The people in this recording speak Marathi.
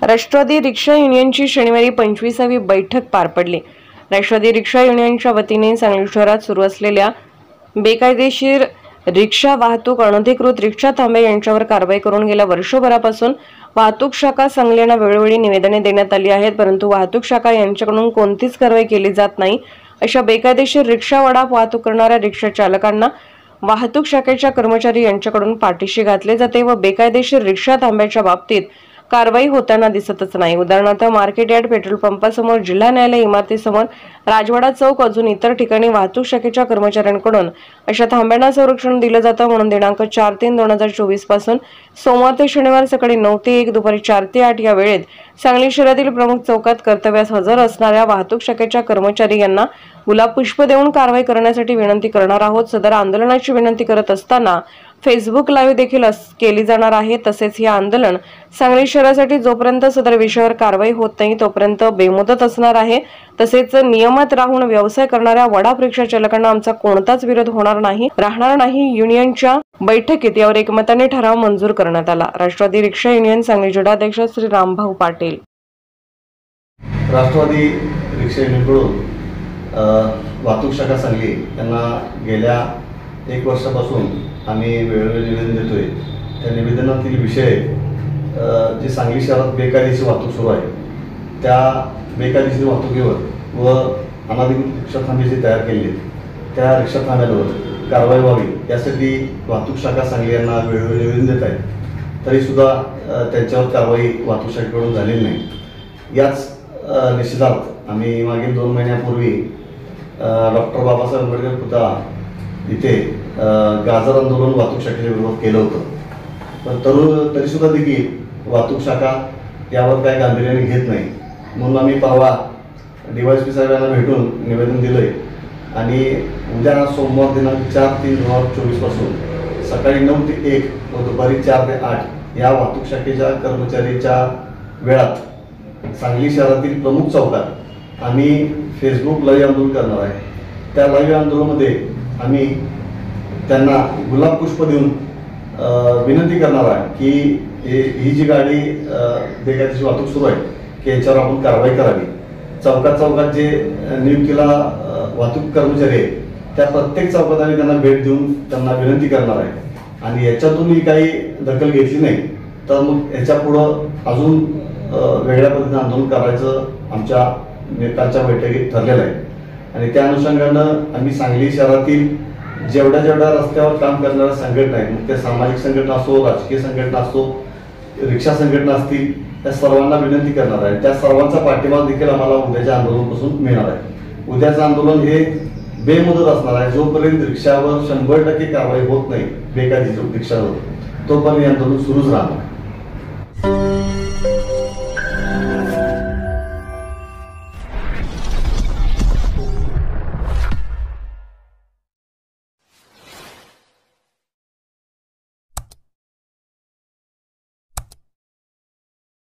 राष्ट्रवादी रिक्षा युनियनची शनिवारी 25वी बैठक पार पडली। राष्ट्रवादी रिक्षा युनियनच्या वतीने सांगली शहरात सुरू असलेल्या बेकायदेशीर रिक्षा वाहतूक, अनधिकृत रिक्षा थांबे यांच्यावर कारवाई करून गेल्या वर्षभरापासून वाहतूक शाखा सांगली यांना वेळोवेळी निवेदने देण्यात आली आहेत, परंतु वाहतूक शाखा यांच्याकडून कोणतीच कारवाई केली जात नाही। अशा बेकायदेशीर रिक्षा वाहतूक करणाऱ्या रिक्षा चालकांना वाहतूक शाखेच्या कर्मचारी यांच्याकडून पाठीशी घातले जाते व बेकायदेशीर रिक्षा थांब्याच्या बाबतीत कारवाई होताना दिसतच नाही। उदाहरणार्थ मार्केट यार्ड, पेट्रोल पंपासमोर, जिल्हा न्यायालय इमारतीसमोर, राजवाडा चौक, अजून इतर ठिकाणी वाहतूक शाखेच्या कर्मचाऱ्यांकडून अशा थांब्यांना संरक्षण दिलं जातं। म्हणून दिनांक 4/3/2024 पासून सोमवार ते शनिवार सकाळी 9 ते 1, दुपारी 4 ते 8 या वेळेत सांगली शहरातील प्रमुख चौकात कर्तव्यास हजर असणाऱ्या वाहतूक शाखेच्या कर्मचारी यांना गुलाब पुष्प देऊन कारवाई करण्यासाठी विनंती करणार आहोत। सदर आंदोलनाची विनंती करत असताना फेसबुक लाईव्ह देखील केली जाणार आहे। तसेच हे आंदोलन सांगली शहरासाठी जोपर्यंत सदर विषयावर कारवाई होत नाही तोपर्यंत बेमुदत असणार आहे। तसेच नियमात राहून व्यवसाय करणाऱ्या वडाप रिक्षा चालकांना आमचा कोणताच विरोध राहणार नाही। युनियनच्या बैठकीत यावर एकमताने ठराव मंजूर करण्यात आला। राष्ट्रवादी रिक्षा युनियन सांगली जिल्हाध्यक्ष श्री रामभाऊ पाटील। राष्ट्रवादी रिक्षा युनियनकडून वाहतूक शाखा सांगली यांना गेल्या 1 वर्षापासून आम्ही वेळोवेळी निवेदन देतोय। त्या निवेदनातील विषय जे सांगली शहरात बेकायदेशीर वाहतूक सुरू आहे त्या बेकायदेशीर वाहतुकीवर व अनधिकृत रिक्षा थांबे जे तयार केले त्या रिक्षा थांब्यांवर कारवाई व्हावी यासाठी वाहतूक शाखा सांगली यांना वेळोवेळी निवेदन देत आहे। तरी सुद्धा त्यांच्यावर कारवाई वाहतूक शाखेकडून झालेली नाही। याच निषेधार्थ आम्ही मागील 2 महिन्यापूर्वी डॉक्टर बाबासाहेब आंबेडकर पुतळा इथे गाजर आंदोलन वाहतूक शाखेच्या विरोधात केलं होतं, पण तरी सुद्धा देखील वाहतूक शाखा यावर काही गांभीर्याने घेत नाही। म्हणून आम्ही परवा DYSP साहेब यांना भेटून निवेदन दिलंय आणि उद्या सोमवार दिनांक 4/3/2024 पासून सकाळी 9 ते 1 व दुपारी 4 ते 8 या वाहतूक शाखेच्या कर्मचारीच्या वेळात सांगली शहरातील प्रमुख चौकात आम्ही फेसबुक लाईव्ह आंदोलन करणार आहे। त्या लाईव्ह आंदोलनामध्ये आम्ही त्यांना गुलाब पुष्प देऊन विनंती करणार आहे की ही जी गाडी बेकायदेशीर वाहतूक सुरू आहे की याच्यावर आपण कारवाई करावी। चौकात जे नियुक्तीला वाहतूक कर्मचारी आहेत त्या प्रत्येक चौकात आम्ही त्यांना भेट देऊन त्यांना विनंती करणार आहे आणि याच्यातूनही काही दखल घेतली नाही तर मग याच्या पुढं अजून वेगळ्या पद्धतीने आंदोलन करायचं आमच्या नेत्यांच्या बैठकीत ठरलेलं आहे। आणि त्या अनुषंगानं आम्ही सांगली शहरातील जेवढ्या रस्त्यावर काम करणाऱ्या संघटना आहेत, मग त्या सामाजिक संघटना असो, राजकीय संघटना असो, रिक्षा संघटना असतील, त्या सर्वांना विनंती करणार आहे। त्या सर्वांचा पाठिंबा देखील आम्हाला उद्याच्या आंदोलनापासून मिळणार आहे। उद्याचं आंदोलन हे बेमुदत असणार आहे। जोपर्यंत रिक्षावर 100% कारवाई होत नाही बेकायदेशीर रिक्षावर, तोपर्यंत आंदोलन सुरूच राहणार।